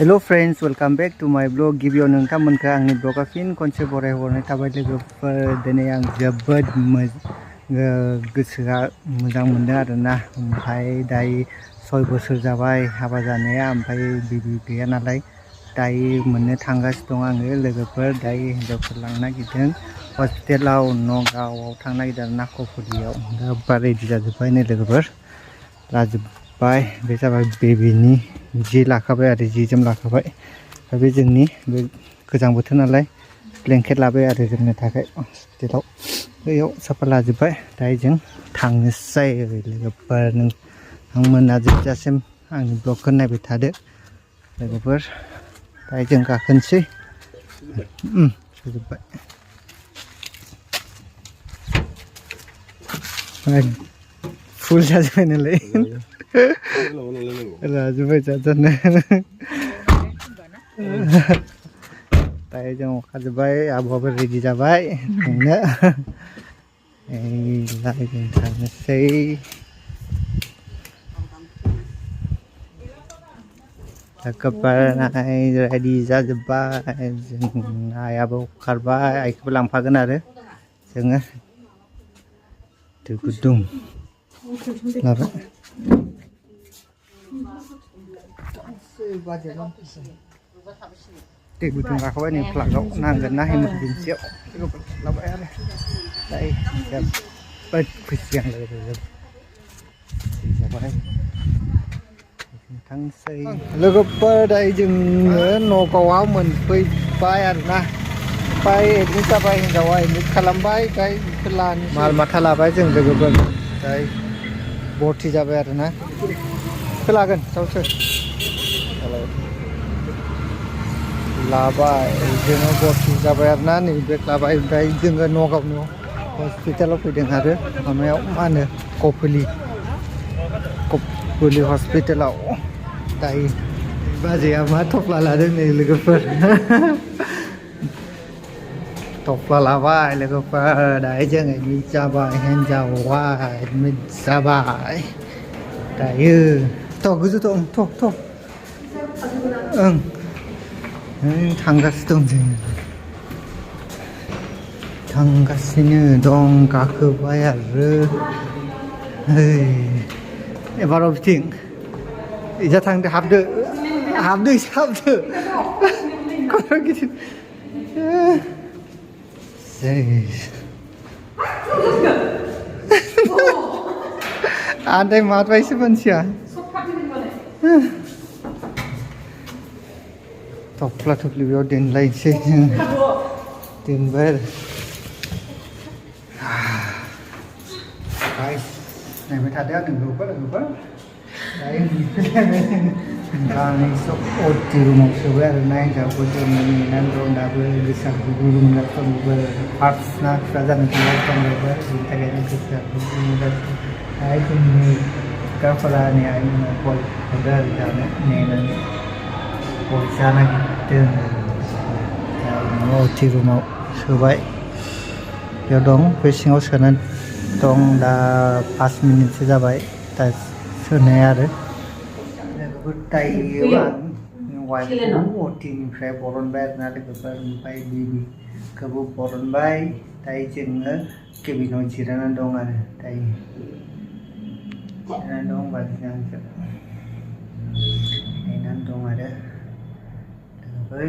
Hello friends, welcome back to my blog. गिबियाव नोंथांमोनखौ आंनि ब्लगाव फिन खनसे बरायहरनाय थाबाय लोगोफोर। दिनै आं जोबोद गोसोआ मोजां मोनदों आरोना। ओमफ्राय दायो 6 बोसोर जाबाय हाबा जानाया, ओमफ्राय बेबि गैया नालाय दायो मोननो थांगासिनो दं आङो लोगोफोर। दायो हिनजावफोर लांनो नागिरदों हस्पिटालाव, नगावआव थांनो नागिरदों आरो ना, कपुरियाव। दा रेडि जाजोब्बाय नै लोगोफोर, लाजोब्बाय। बे जाबाय बेबिनि जि लाखाबाय आरो जि जोम लाखाबाय। बे जोंनि बे गोजां बोथोर नालाय ब्लेंकेट लाबाय आरो जोमनो थाखाय हस्पिटालाव। बैयाव साफा लाजोब्बाय। दायो जों थांनोसै लोगोफोर। नोंथांमोना जोबजासिम आंनि ब्लगखौ नायबाय थादो लोगोफोर। दायो जों गाखोनोसै। जोबबाय। फुल जाजोब्बाय नालाय राजुबाय जाजानो। दायो जों अखाजोब्बाय, आब'आबो रेडि जाबाय थांनो। जों थांनोसै। रेडि जाजोब्बाय। जों आइयाबो खारबाय, आइखौबो लांफागोन आरो जोङो। दै गुदुं लाबाय। दै गुदुं लाखाबाय नै फ्लागाव नांगोन ना इमारजेन्सियाव लाबाय आरो। दायो जोबोद खुसि आं लोगोफोर जाबाय। थांसै लोगोफोर। दायो जोङो नगावआव मोनफैबाय आरोना। ओमफ्राय एडमिट जाबाय, हिनजावा एडमिट खालामबाय। ओमफ्राय माल माथा लाबाय जों लोगोफोर। ओमफ्राय भर्ति जाबाय आरोना। लागोन सावसो लाबाय, जोङो भर्ति जाबाय आरोना। नै बेग लाबाय। ओमफ्राय जोङो नगावनि हस्पिटालाव फैदों आरो माबायाव मा होनो कपुलि हस्पिटालाव। दायो बाजैया मा थफ्ला लादों नै लोगोफोर। थफ्ला लाबाय लोगोफोर। दायो जों एडमिट जाबाय, हिनजावा एडमिट जाबाय। दायो गोजौथ' ओं थांगासिनो दं जों। थांगासिनो दं, गाखोबाय आरो एबाराव बिथिं इजा थांदो, हाबदो एसे हाबदो। खर' गिदिर आन्दाय मारबायसो मानसिया। थफ्ला थफ्लि बेयाव दोनलायनोसै जों। दोनबाय आरो नायबाय थादो आंनि ब्लगखौ लोगोफोर। दायो गानैसो अटि रुमाव सोबाय आरो ना। हिनजावखौ जों नेनानै दं दाबो। गोसोआ गुदुं मोनगासिनो दं। फार्स्ट ना फिसा जानो थांगासिनो दं। बेनि थाखायनो गोसोआ गुदुं मोनगासिनो। दायो जोंनि गावफोरा नै आइमोना गय हरदो आरो जानो नेनानै गय जानो नागिरदों। अटि रुमाव सोबाय, बेयाव दं। बे सिङाव सोनानै दं। दा 5 मिनिटसो जाबाय दा सोनाया आरो लोगोफोर। दायो वाइफखौ अटिनिफ्राय बरनबाय आरोना लोगोफोर। ओमफ्राय बेबिखौबो बरनबाय। दायो जोङो केबिनाव जिरायनानै दं आरो दायो जिरायनानै दं। बाजैजों आंजों नेनानै दं आरो लोगोफोर।